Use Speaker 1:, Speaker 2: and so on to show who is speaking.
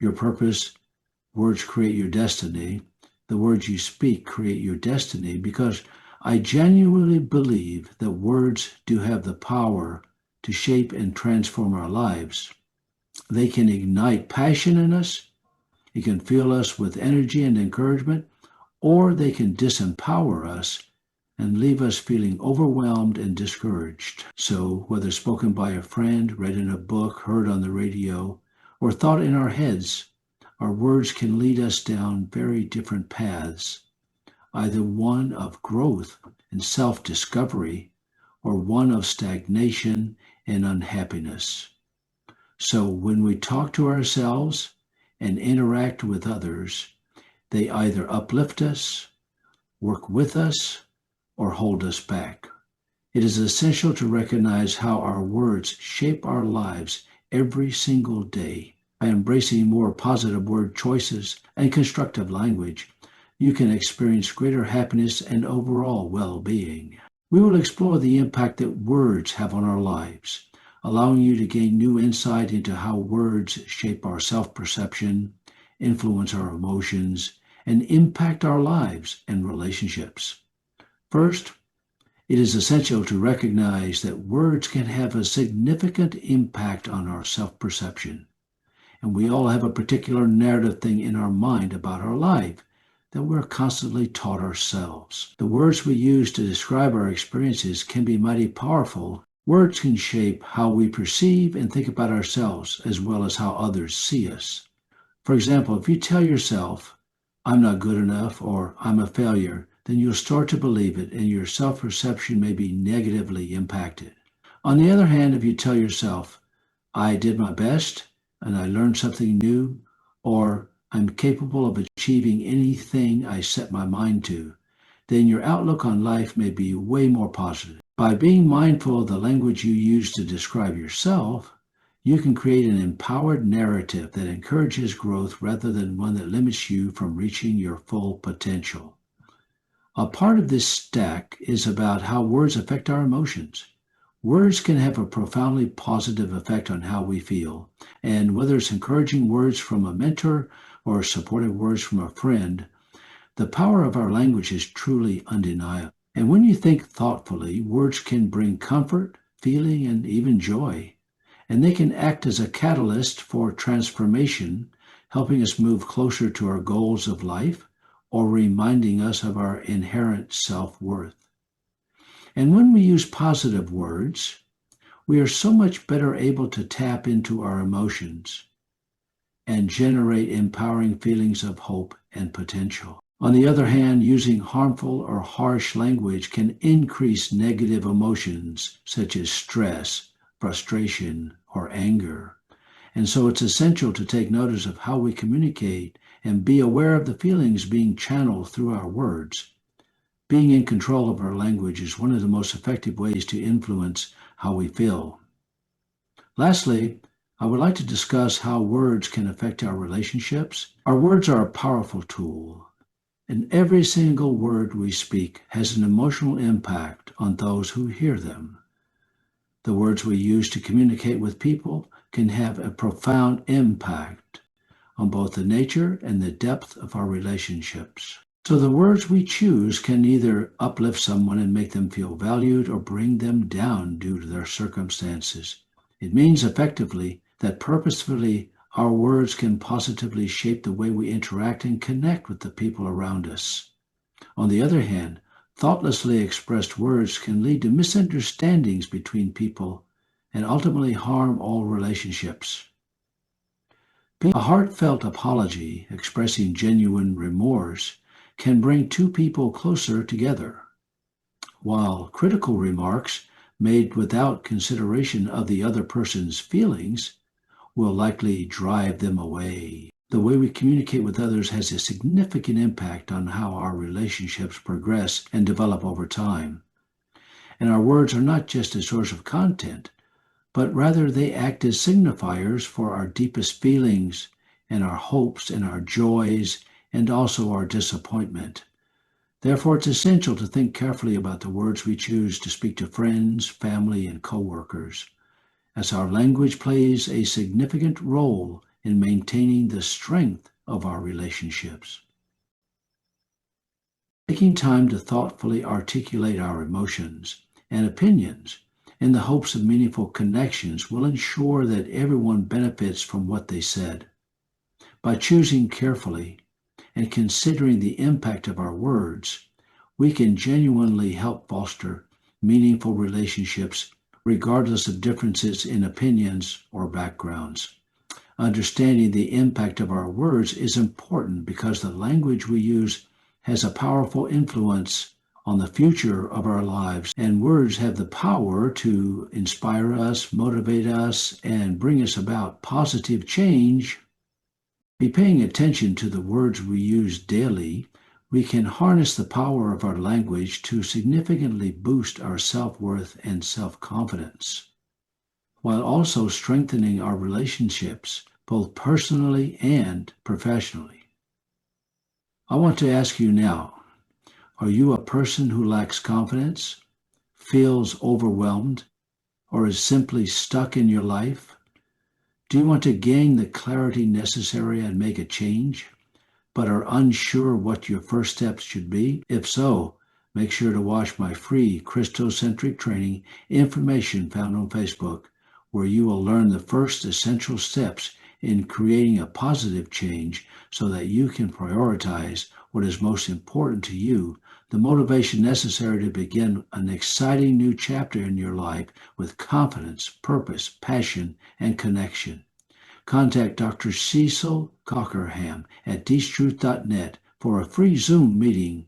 Speaker 1: Your purpose, words create your destiny. The words you speak create your destiny, because I genuinely believe that words do have the power to shape and transform our lives. They can ignite passion in us, it can fill us with energy and encouragement, or they can disempower us and leave us feeling overwhelmed and discouraged. So, whether spoken by a friend, read in a book, heard on the radio, or thought in our heads, our words can lead us down very different paths, either one of growth and self-discovery, or one of stagnation and unhappiness. So when we talk to ourselves and interact with others, they either uplift us, work with us, or hold us back. It is essential to recognize how our words shape our lives every single day. By embracing more positive word choices and constructive language, you can experience greater happiness and overall well-being. We will explore the impact that words have on our lives, allowing you to gain new insight into how words shape our self-perception, influence our emotions, and impact our lives and relationships. First, it is essential to recognize that words can have a significant impact on our self-perception. And we all have a particular narrative thing in our mind about our life that we're constantly taught ourselves. The words we use to describe our experiences can be mighty powerful. Words can shape how we perceive and think about ourselves, as well as how others see us. For example, if you tell yourself, "I'm not good enough," or "I'm a failure," then you'll start to believe it, and your self-perception may be negatively impacted. On the other hand, if you tell yourself, "I did my best, and I learned something new," or "I'm capable of achieving anything I set my mind to," then your outlook on life may be way more positive. By being mindful of the language you use to describe yourself, you can create an empowered narrative that encourages growth rather than one that limits you from reaching your full potential. A part of this stack is about how words affect our emotions. Words can have a profoundly positive effect on how we feel, and whether it's encouraging words from a mentor or supportive words from a friend, the power of our language is truly undeniable. And when you think thoughtfully, words can bring comfort, feeling, and even joy. And they can act as a catalyst for transformation, helping us move closer to our goals of life or reminding us of our inherent self-worth. And when we use positive words, we are so much better able to tap into our emotions and generate empowering feelings of hope and potential. On the other hand, using harmful or harsh language can increase negative emotions such as stress, frustration, or anger. And so it's essential to take notice of how we communicate and be aware of the feelings being channeled through our words. Being in control of our language is one of the most effective ways to influence how we feel. Lastly, I would like to discuss how words can affect our relationships. Our words are a powerful tool, and every single word we speak has an emotional impact on those who hear them. The words we use to communicate with people can have a profound impact on both the nature and the depth of our relationships. So the words we choose can either uplift someone and make them feel valued or bring them down due to their circumstances. It means effectively that purposefully our words can positively shape the way we interact and connect with the people around us. On the other hand, thoughtlessly expressed words can lead to misunderstandings between people and ultimately harm all relationships. A heartfelt apology expressing genuine remorse can bring two people closer together, while critical remarks made without consideration of the other person's feelings will likely drive them away. The way we communicate with others has a significant impact on how our relationships progress and develop over time. And our words are not just a source of content, but rather they act as signifiers for our deepest feelings and our hopes and our joys and also our disappointment. Therefore, it's essential to think carefully about the words we choose to speak to friends, family, and coworkers, as our language plays a significant role in maintaining the strength of our relationships. Taking time to thoughtfully articulate our emotions and opinions in the hopes of meaningful connections will ensure that everyone benefits from what they said. By choosing carefully and considering the impact of our words, we can genuinely help foster meaningful relationships regardless of differences in opinions or backgrounds. Understanding the impact of our words is important because the language we use has a powerful influence on the future of our lives, and words have the power to inspire us, motivate us, and bring us about positive change. By paying attention to the words we use daily, we can harness the power of our language to significantly boost our self-worth and self-confidence, while also strengthening our relationships, both personally and professionally. I want to ask you now, are you a person who lacks confidence, feels overwhelmed, or is simply stuck in your life? Do you want to gain the clarity necessary and make a change, but are unsure what your first steps should be? If so, make sure to watch my free Christocentric training information found on Facebook, where you will learn the first essential steps in creating a positive change so that you can prioritize what is most important to you, the motivation necessary to begin an exciting new chapter in your life with confidence, purpose, passion, and connection. Contact Dr. Cecil Cockerham at teachtruth.net for a free Zoom meeting